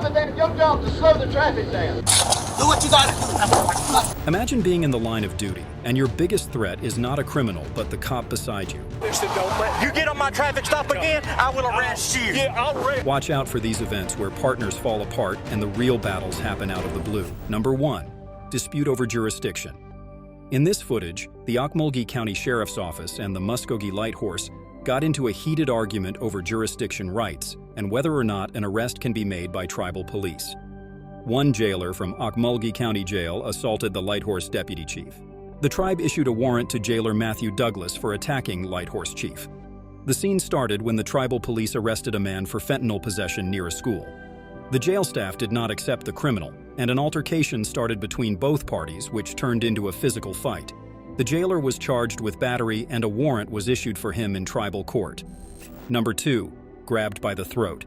other than your job to slow the traffic down. Do what you gotta do. Imagine being in the line of duty, and your biggest threat is not a criminal, but the cop beside you. You get on my traffic stop again, I will arrest you. Yeah, I'll arrest. Watch out for these events where partners fall apart and the real battles happen out of the blue. Number 1. Dispute over jurisdiction. In this footage, the Okmulgee County Sheriff's Office and the Muskogee Light Horse got into a heated argument over jurisdiction rights and whether or not an arrest can be made by tribal police. One jailer from Okmulgee County Jail assaulted the Light Horse deputy chief. The tribe issued a warrant to jailer Matthew Douglas for attacking Light Horse chief. The scene started when the tribal police arrested a man for fentanyl possession near a school. The jail staff did not accept the criminal, and an altercation started between both parties, which turned into a physical fight. The jailer was charged with battery and a warrant was issued for him in tribal court. Number 2. Grabbed by the throat.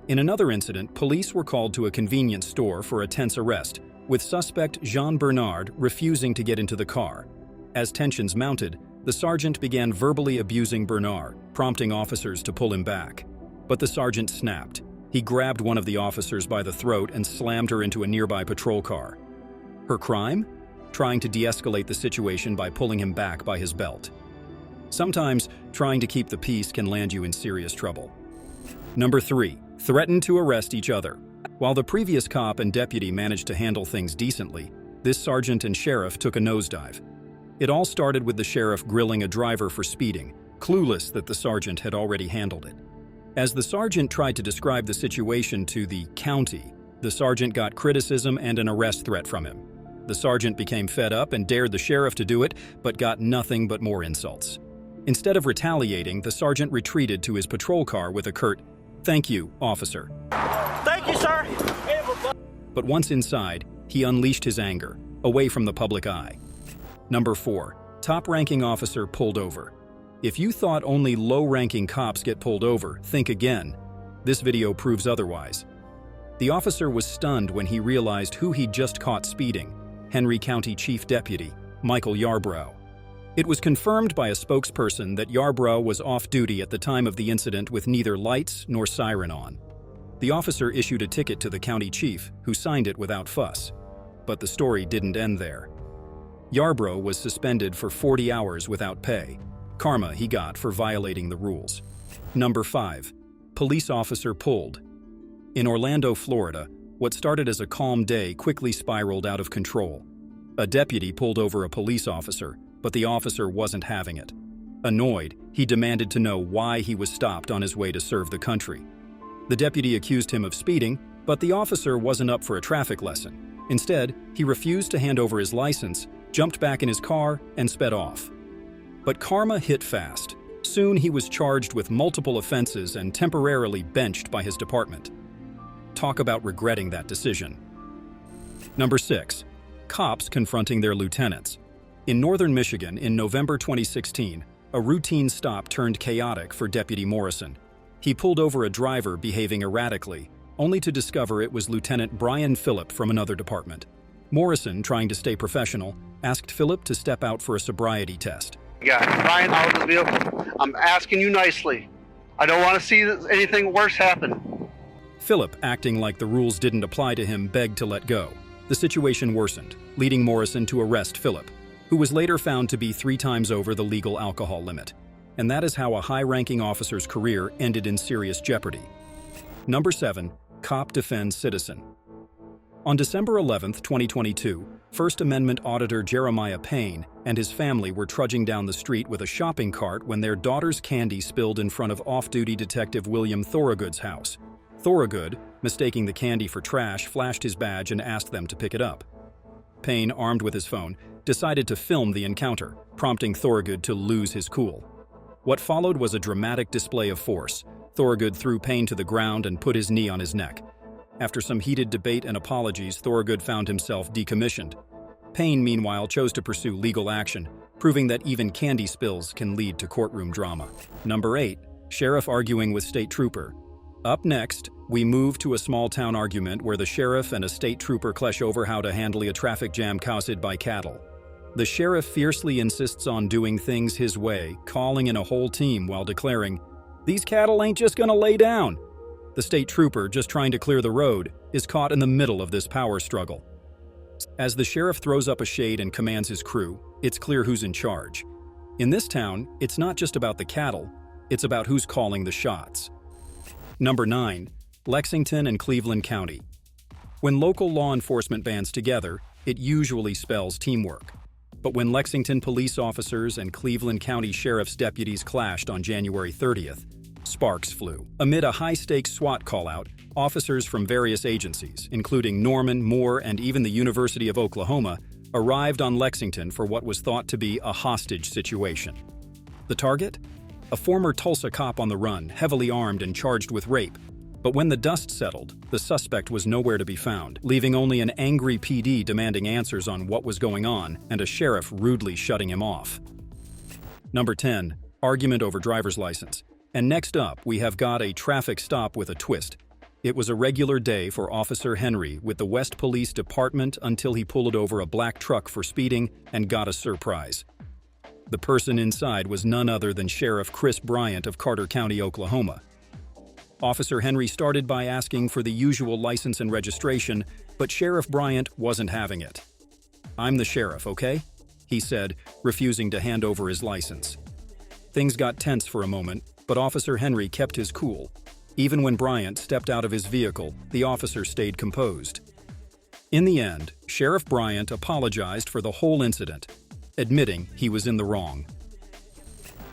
In another incident, police were called to a convenience store for a tense arrest, with suspect Jean Bernard refusing to get into the car. As tensions mounted, the sergeant began verbally abusing Bernard, prompting officers to pull him back. But the sergeant snapped. He grabbed one of the officers by the throat and slammed her into a nearby patrol car. Her crime? Trying to de-escalate the situation by pulling him back by his belt. Sometimes, trying to keep the peace can land you in serious trouble. Number 3. Threatened to arrest each other. While the previous cop and deputy managed to handle things decently, this sergeant and sheriff took a nosedive. It all started with the sheriff grilling a driver for speeding, clueless that the sergeant had already handled it. As the sergeant tried to describe the situation to the county, the sergeant got criticism and an arrest threat from him. The sergeant became fed up and dared the sheriff to do it, but got nothing but more insults. Instead of retaliating, the sergeant retreated to his patrol car with a curt, "Thank you, officer." Thank you, sir. But once inside, he unleashed his anger, away from the public eye. Number 4. Top-ranking officer pulled over. If you thought only low-ranking cops get pulled over, think again. This video proves otherwise. The officer was stunned when he realized who he'd just caught speeding: Henry County Chief Deputy Michael Yarbrough. It was confirmed by a spokesperson that Yarbrough was off-duty at the time of the incident with neither lights nor siren on. The officer issued a ticket to the county chief, who signed it without fuss. But the story didn't end there. Yarbrough was suspended for 40 hours without pay. Karma he got for violating the rules. Number 5. Police officer pulled. In Orlando, Florida, what started as a calm day quickly spiraled out of control. A deputy pulled over a police officer, but the officer wasn't having it. Annoyed, he demanded to know why he was stopped on his way to serve the country. The deputy accused him of speeding, but the officer wasn't up for a traffic lesson. Instead, he refused to hand over his license, jumped back in his car, and sped off. But karma hit fast. Soon he was charged with multiple offenses and temporarily benched by his department. Talk about regretting that decision. Number 6. Cops confronting their lieutenants. In northern Michigan, in November 2016, a routine stop turned chaotic for Deputy Morrison. He pulled over a driver behaving erratically, only to discover it was Lieutenant Brian Phillip from another department. Morrison, trying to stay professional, asked Phillip to step out for a sobriety test. Yeah, Brian, out of the vehicle. I'm asking you nicely. I don't want to see anything worse happen. Phillip, acting like the rules didn't apply to him, begged to let go. The situation worsened, leading Morrison to arrest Phillip, who was later found to be 3 times over the legal alcohol limit. And that is how a high-ranking officer's career ended in serious jeopardy. Number 7. Cop defends citizen. On December 11, 2022, First Amendment Auditor Jeremiah Payne and his family were trudging down the street with a shopping cart when their daughter's candy spilled in front of off-duty Detective William Thorogood's house. Thorogood, mistaking the candy for trash, flashed his badge and asked them to pick it up. Payne, armed with his phone, decided to film the encounter, prompting Thorogood to lose his cool. What followed was a dramatic display of force. Thorogood threw Payne to the ground and put his knee on his neck. After some heated debate and apologies, Thorogood found himself decommissioned. Payne, meanwhile, chose to pursue legal action, proving that even candy spills can lead to courtroom drama. Number 8. Sheriff arguing with state trooper. Up next, we move to a small-town argument where the sheriff and a state trooper clash over how to handle a traffic jam caused by cattle. The sheriff fiercely insists on doing things his way, calling in a whole team while declaring, "These cattle ain't just gonna lay down." The state trooper, just trying to clear the road, is caught in the middle of this power struggle. As the sheriff throws up a shade and commands his crew, it's clear who's in charge. In this town, it's not just about the cattle, it's about who's calling the shots. Number 9. Lexington and Cleveland County. When local law enforcement bands together, it usually spells teamwork. But when Lexington police officers and Cleveland County Sheriff's deputies clashed on January 30th, sparks flew. Amid a high-stakes SWAT call-out, officers from various agencies, including Norman, Moore, and even the University of Oklahoma, arrived on Lexington for what was thought to be a hostage situation. The target? A former Tulsa cop on the run, heavily armed and charged with rape. But when the dust settled, the suspect was nowhere to be found, leaving only an angry PD demanding answers on what was going on and a sheriff rudely shutting him off. Number 10. Argument over driver's license. And next up, we have got a traffic stop with a twist. It was a regular day for Officer Henry with the West Police Department until he pulled over a black truck for speeding and got a surprise. The person inside was none other than Sheriff Chris Bryant of Carter County, Oklahoma. Officer Henry started by asking for the usual license and registration, but Sheriff Bryant wasn't having it. "I'm the sheriff, okay?" he said, refusing to hand over his license. Things got tense for a moment, but Officer Henry kept his cool. Even when Bryant stepped out of his vehicle, the officer stayed composed. In the end, Sheriff Bryant apologized for the whole incident, admitting he was in the wrong.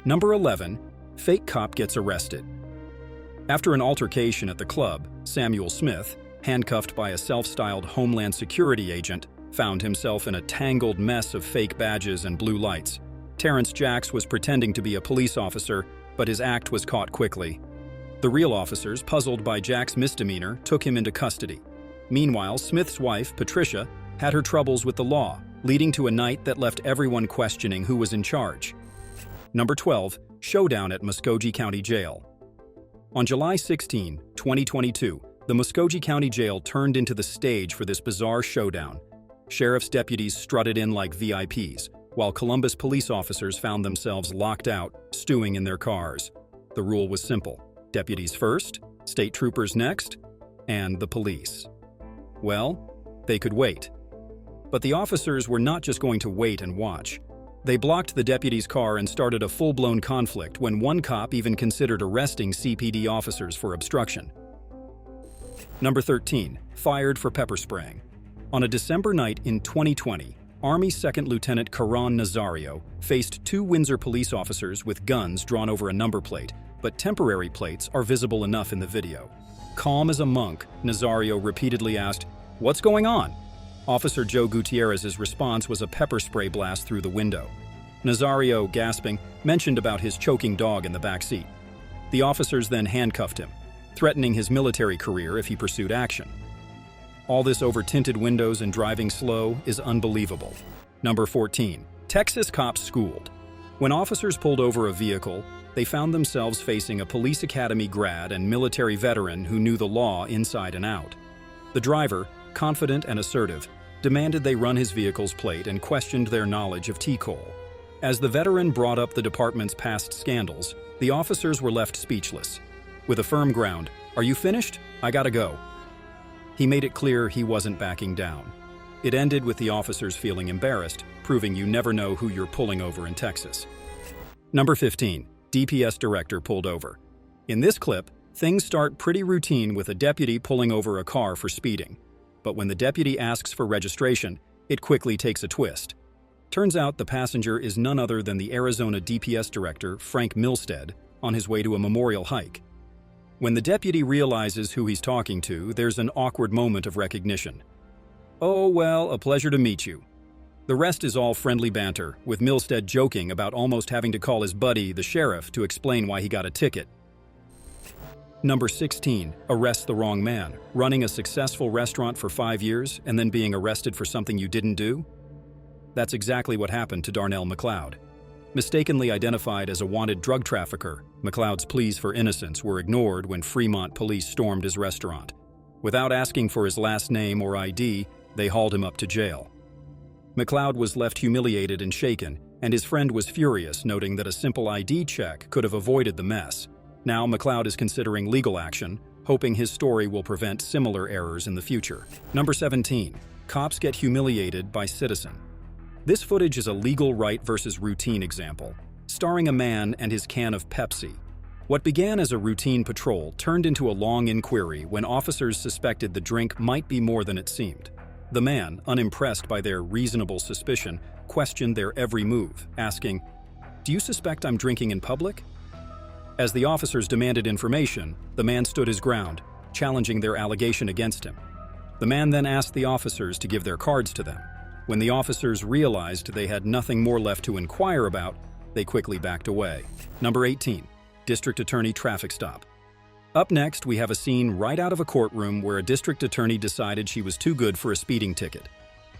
Number 11. Fake cop gets arrested. After an altercation at the club, Samuel Smith, handcuffed by a self-styled Homeland Security agent, found himself in a tangled mess of fake badges and blue lights. Terrence Jacks was pretending to be a police officer, but his act was caught quickly. The real officers, puzzled by Jack's misdemeanor, took him into custody. Meanwhile, Smith's wife, Patricia, had her troubles with the law, leading to a night that left everyone questioning who was in charge. Number 12. Showdown at Muskogee County Jail. On July 16, 2022, the Muskogee County Jail turned into the stage for this bizarre showdown. Sheriff's deputies strutted in like VIPs, while Columbus police officers found themselves locked out, stewing in their cars. The rule was simple: deputies first, state troopers next, and the police. Well, they could wait. But the officers were not just going to wait and watch. They blocked the deputy's car and started a full-blown conflict when one cop even considered arresting CPD officers for obstruction. Number 13. Fired for pepper spraying. On a December night in 2020, Army Second Lieutenant Karan Nazario faced two Windsor police officers with guns drawn over a number plate, but temporary plates are visible enough in the video. Calm as a monk, Nazario repeatedly asked, "What's going on?" Officer Joe Gutierrez's response was a pepper spray blast through the window. Nazario, gasping, mentioned about his choking dog in the back seat. The officers then handcuffed him, threatening his military career if he pursued action. All this over tinted windows and driving slow is unbelievable. Number 14. Texas cops schooled. When officers pulled over a vehicle, they found themselves facing a police academy grad and military veteran who knew the law inside and out. The driver, confident and assertive, demanded they run his vehicle's plate and questioned their knowledge of T-coal. As the veteran brought up the department's past scandals, the officers were left speechless. With a firm ground, "Are you finished? I gotta go." He made it clear he wasn't backing down. It ended with the officers feeling embarrassed, proving you never know who you're pulling over in Texas. Number 15. DPS director pulled over. In this clip, things start pretty routine with a deputy pulling over a car for speeding. But when the deputy asks for registration, it quickly takes a twist. Turns out the passenger is none other than the Arizona DPS director, Frank Milstead, on his way to a memorial hike. When the deputy realizes who he's talking to, there's an awkward moment of recognition. "Oh, well, a pleasure to meet you." The rest is all friendly banter, with Milstead joking about almost having to call his buddy, the sheriff, to explain why he got a ticket. Number 16. Arrest the wrong man. Running a successful restaurant for 5 years and then being arrested for something you didn't do? That's exactly what happened to Darnell McLeod. Mistakenly identified as a wanted drug trafficker, McLeod's pleas for innocence were ignored when Fremont police stormed his restaurant. Without asking for his last name or ID, they hauled him up to jail. McLeod was left humiliated and shaken, and his friend was furious, noting that a simple ID check could have avoided the mess. Now McLeod is considering legal action, hoping his story will prevent similar errors in the future. Number 17. Cops get humiliated by citizen. This footage is a legal right versus routine example, starring a man and his can of Pepsi. What began as a routine patrol turned into a long inquiry when officers suspected the drink might be more than it seemed. The man, unimpressed by their reasonable suspicion, questioned their every move, asking, "Do you suspect I'm drinking in public?" As the officers demanded information, the man stood his ground, challenging their allegation against him. The man then asked the officers to give their cards to them. When the officers realized they had nothing more left to inquire about, they quickly backed away. Number 18. District Attorney traffic stop. Up next, we have a scene right out of a courtroom where a district attorney decided she was too good for a speeding ticket.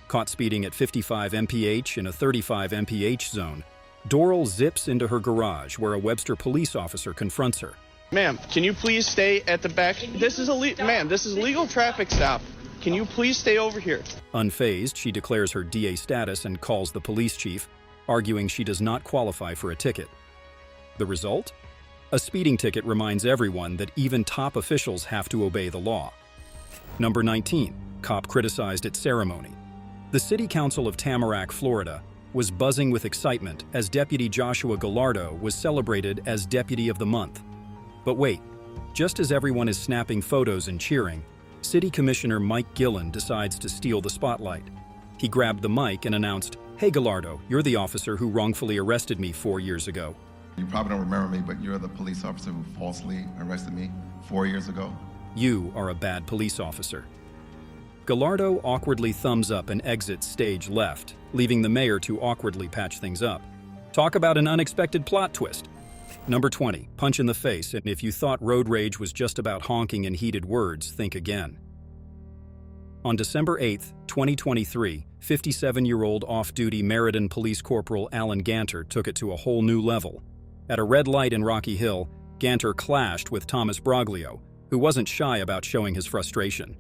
Caught speeding at 55 mph in a 35 mph zone, Doral zips into her garage where a Webster police officer confronts her. Ma'am, can you please stay at the back? This is a legal traffic stop. Can you please stay over here? Unfazed, she declares her DA status and calls the police chief, arguing she does not qualify for a ticket. The result? A speeding ticket reminds everyone that even top officials have to obey the law. Number 19. Cop criticized at ceremony. The City Council of Tamarack, Florida, was buzzing with excitement as Deputy Joshua Gallardo was celebrated as Deputy of the Month. But wait, just as everyone is snapping photos and cheering, City Commissioner Mike Gillen decides to steal the spotlight. He grabbed the mic and announced, "Hey Gallardo, you're the officer who wrongfully arrested me 4 years ago." You probably don't remember me, but you're the police officer who falsely arrested me 4 years ago. You are a bad police officer. Gallardo awkwardly thumbs up and exits stage left, leaving the mayor to awkwardly patch things up. Talk about an unexpected plot twist. Number 20, punch in the face, and if you thought road rage was just about honking and heated words, think again. On December 8, 2023, 57-year-old off-duty Meriden Police Corporal Alan Ganter took it to a whole new level. At a red light in Rocky Hill, Ganter clashed with Thomas Broglio, who wasn't shy about showing his frustration.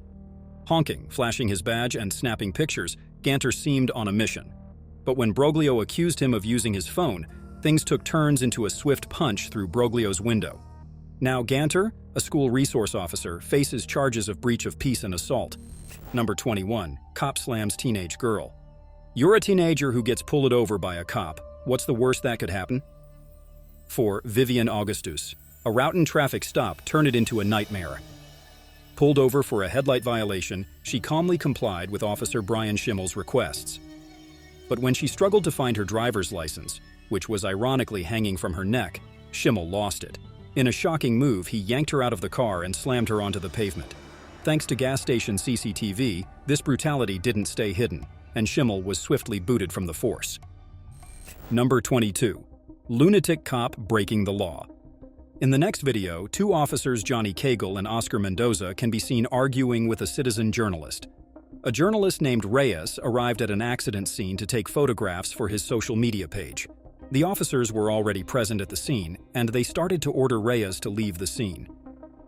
Honking, flashing his badge, and snapping pictures, Ganter seemed on a mission. But when Broglio accused him of using his phone, things took turns into a swift punch through Broglio's window. Now Ganter, a school resource officer, faces charges of breach of peace and assault. Number 21, cop slams teenage girl. You're a teenager who gets pulled over by a cop. What's the worst that could happen? For Vivian Augustus, a Roughton traffic stop turned it into a nightmare. Pulled over for a headlight violation, she calmly complied with Officer Brian Schimmel's requests. But when she struggled to find her driver's license, which was ironically hanging from her neck, Schimmel lost it. In a shocking move, he yanked her out of the car and slammed her onto the pavement. Thanks to gas station CCTV, this brutality didn't stay hidden, and Schimmel was swiftly booted from the force. Number 22. Lunatic cop breaking the law. In the next video, two officers, Johnny Cagle and Oscar Mendoza, can be seen arguing with a citizen journalist. A journalist named Reyes arrived at an accident scene to take photographs for his social media page. The officers were already present at the scene, and they started to order Reyes to leave the scene.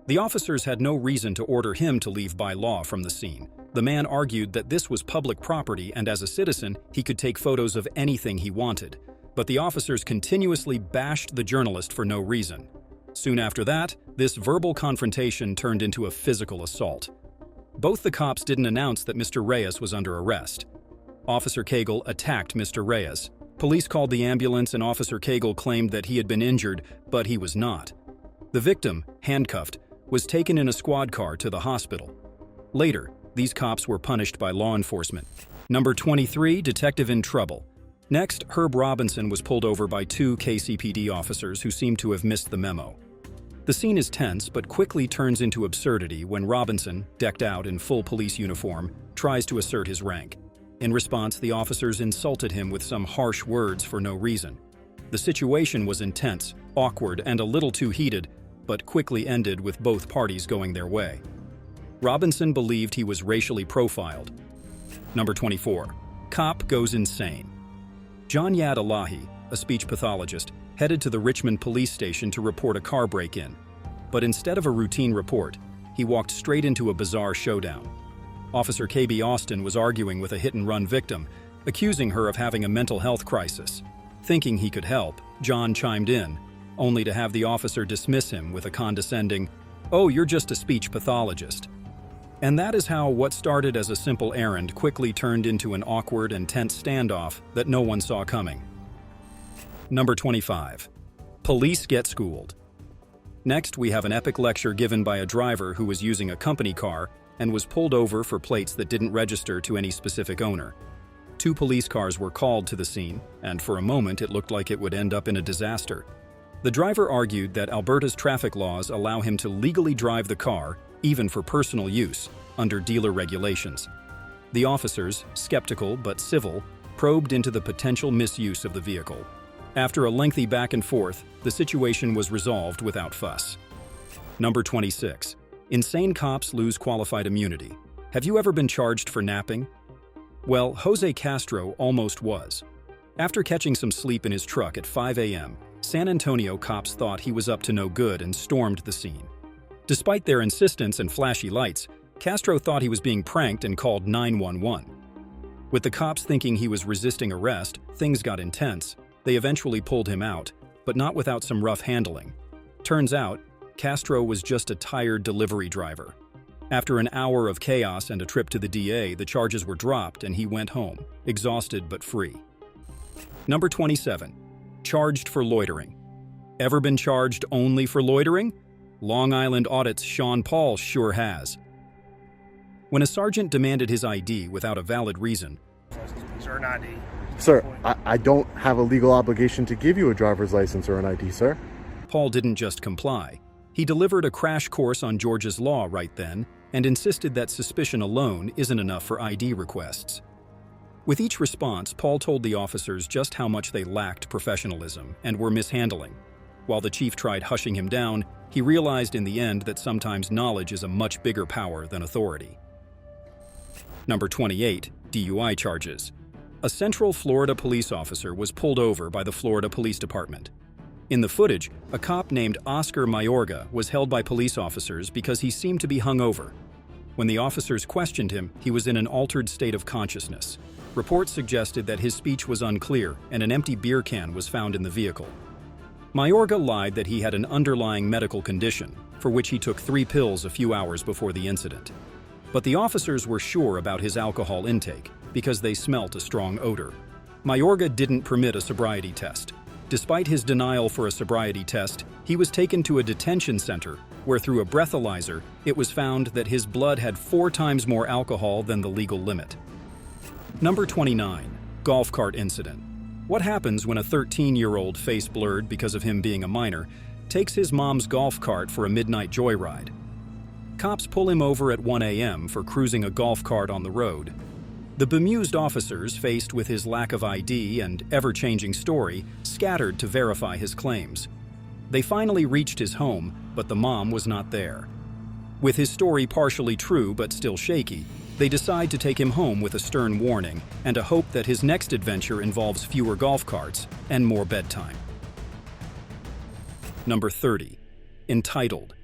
The officers had no reason to order him to leave by law from the scene. The man argued that this was public property and as a citizen, he could take photos of anything he wanted. But the officers continuously bashed the journalist for no reason. Soon after that, this verbal confrontation turned into a physical assault. Both the cops didn't announce that Mr. Reyes was under arrest. Officer Cagle attacked Mr. Reyes. Police called the ambulance and Officer Cagle claimed that he had been injured, but he was not. The victim, handcuffed, was taken in a squad car to the hospital. Later, these cops were punished by law enforcement. Number 23, detective in trouble. Next, Herb Robinson was pulled over by two KCPD officers who seemed to have missed the memo. The scene is tense but quickly turns into absurdity when Robinson, decked out in full police uniform, tries to assert his rank. In response, the officers insulted him with some harsh words for no reason. The situation was intense, awkward, and a little too heated, but quickly ended with both parties going their way. Robinson believed he was racially profiled. Number 24. Cop goes insane. John Yad Elahi, a speech pathologist, headed to the Richmond police station to report a car break-in. But instead of a routine report, he walked straight into a bizarre showdown. Officer KB Austin was arguing with a hit-and-run victim, accusing her of having a mental health crisis. Thinking he could help, John chimed in, only to have the officer dismiss him with a condescending, "Oh, you're just a speech pathologist." And that is how what started as a simple errand quickly turned into an awkward and tense standoff that no one saw coming. Number 25. Police get schooled. Next, we have an epic lecture given by a driver who was using a company car and was pulled over for plates that didn't register to any specific owner. 2 police cars were called to the scene, and for a moment it looked like it would end up in a disaster. The driver argued that Alberta's traffic laws allow him to legally drive the car, even for personal use, under dealer regulations. The officers, skeptical but civil, probed into the potential misuse of the vehicle. After a lengthy back and forth, the situation was resolved without fuss. Number 26. Insane cops lose qualified immunity. Have you ever been charged for napping? Well, Jose Castro almost was. After catching some sleep in his truck at 5 a.m., San Antonio cops thought he was up to no good and stormed the scene. Despite their insistence and flashy lights, Castro thought he was being pranked and called 911. With the cops thinking he was resisting arrest, things got intense. They eventually pulled him out, but not without some rough handling. Turns out, Castro was just a tired delivery driver. After an hour of chaos and a trip to the DA, the charges were dropped and he went home, exhausted but free. Number 27. Charged for loitering. Ever been charged only for loitering? Long Island Audit's Sean Paul sure has. When a sergeant demanded his ID without a valid reason, Sir, an ID. Sir, I don't have a legal obligation to give you a driver's license or an ID, sir. Paul didn't just comply. He delivered a crash course on Georgia's law right then and insisted that suspicion alone isn't enough for ID requests. With each response, Paul told the officers just how much they lacked professionalism and were mishandling. While the chief tried hushing him down, he realized in the end that sometimes knowledge is a much bigger power than authority. Number 28. DUI charges. A Central Florida police officer was pulled over by the Florida Police Department. In the footage, a cop named Oscar Mayorga was held by police officers because he seemed to be hungover. When the officers questioned him, he was in an altered state of consciousness. Reports suggested that his speech was unclear and an empty beer can was found in the vehicle. Mayorga lied that he had an underlying medical condition, for which he took 3 pills a few hours before the incident. But the officers were sure about his alcohol intake because they smelt a strong odor. Mayorga didn't permit a sobriety test. Despite his denial for a sobriety test, he was taken to a detention center where through a breathalyzer, it was found that his blood had 4 times more alcohol than the legal limit. Number 29. Golf cart incident. What happens when a 13-year-old, face blurred because of him being a minor, takes his mom's golf cart for a midnight joyride? Cops pull him over at 1 a.m. for cruising a golf cart on the road. The bemused officers, faced with his lack of ID and ever-changing story, scattered to verify his claims. They finally reached his home, but the mom was not there. With his story partially true but still shaky, they decide to take him home with a stern warning and a hope that his next adventure involves fewer golf carts and more bedtime. Number 30. Entitled.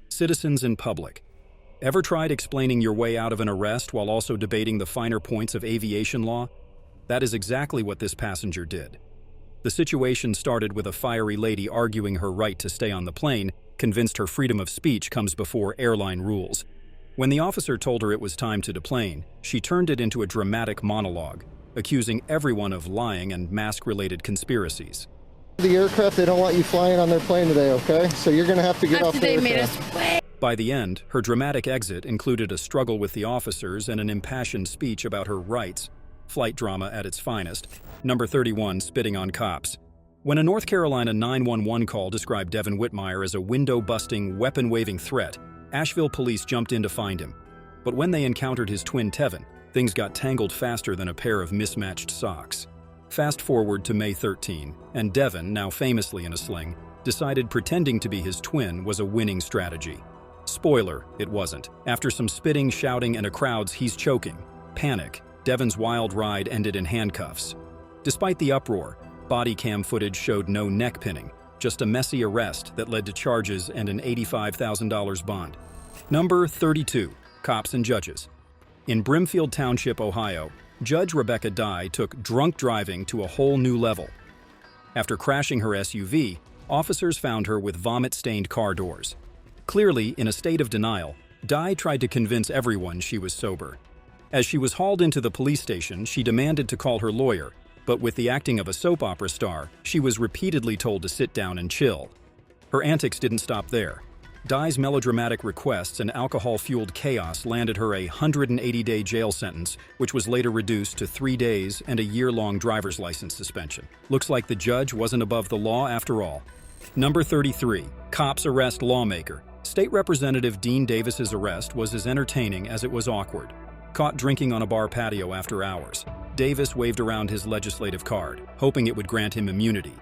Citizens in public. Ever tried explaining your way out of an arrest while also debating the finer points of aviation law? That is exactly what this passenger did. The situation started with a fiery lady arguing her right to stay on the plane, convinced her freedom of speech comes before airline rules. When the officer told her it was time to deplane, she turned it into a dramatic monologue, accusing everyone of lying and mask-related conspiracies. The aircraft, they don't want you flying on their plane today, okay? So you're going to have to get off the aircraft. By the end, her dramatic exit included a struggle with the officers and an impassioned speech about her rights. Flight drama at its finest. Number 31. Spitting on cops. When a North Carolina 911 call described Devin Whitmire as a window-busting, weapon-waving threat, Asheville police jumped in to find him. But when they encountered his twin Tevin, things got tangled faster than a pair of mismatched socks. Fast forward to May 13, and Devin, now famously in a sling, decided pretending to be his twin was a winning strategy. Spoiler, it wasn't. After some spitting, shouting, and a crowd's "he's choking" panic, Devin's wild ride ended in handcuffs. Despite the uproar, body cam footage showed no neck pinning, just a messy arrest that led to charges and an $85,000 bond. Number 32. Cops and judges. In Brimfield Township, Ohio, Judge Rebecca Dye took drunk driving to a whole new level. After crashing her SUV, officers found her with vomit-stained car doors. Clearly, in a state of denial, Di tried to convince everyone she was sober. As she was hauled into the police station, she demanded to call her lawyer, but with the acting of a soap opera star, she was repeatedly told to sit down and chill. Her antics didn't stop there. Di's melodramatic requests and alcohol-fueled chaos landed her a 180-day jail sentence, which was later reduced to 3 days and a year-long driver's license suspension. Looks like the judge wasn't above the law after all. Number 33. Cops arrest lawmaker. State Representative Dean Davis's arrest was as entertaining as it was awkward. Caught drinking on a bar patio after hours, Davis waved around his legislative card, hoping it would grant him immunity.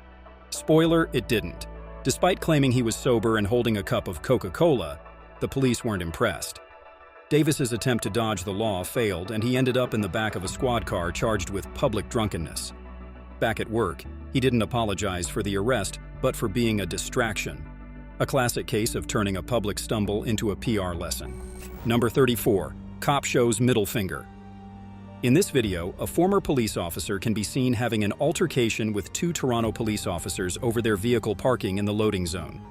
Spoiler, it didn't. Despite claiming he was sober and holding a cup of Coca-Cola, the police weren't impressed. Davis's attempt to dodge the law failed, and he ended up in the back of a squad car charged with public drunkenness. Back at work, he didn't apologize for the arrest, but for being a distraction. A classic case of turning a public stumble into a PR lesson. Number 34. Cop shows middle finger. In this video, a former police officer can be seen having an altercation with 2 Toronto police officers over their vehicle parking in the loading zone.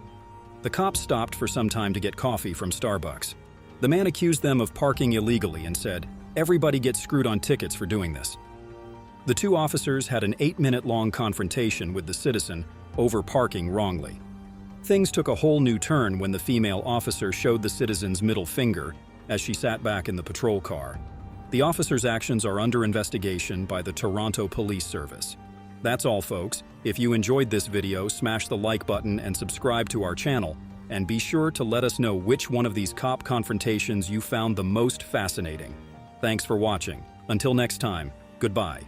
The cops stopped for some time to get coffee from Starbucks. The man accused them of parking illegally and said, "Everybody gets screwed on tickets for doing this." The 2 officers had an 8-minute-long confrontation with the citizen over parking wrongly. Things took a whole new turn when the female officer showed the citizen's middle finger as she sat back in the patrol car. The officer's actions are under investigation by the Toronto Police Service. That's all, folks. If you enjoyed this video, smash the like button and subscribe to our channel. And be sure to let us know which one of these cop confrontations you found the most fascinating. Thanks for watching. Until next time, goodbye.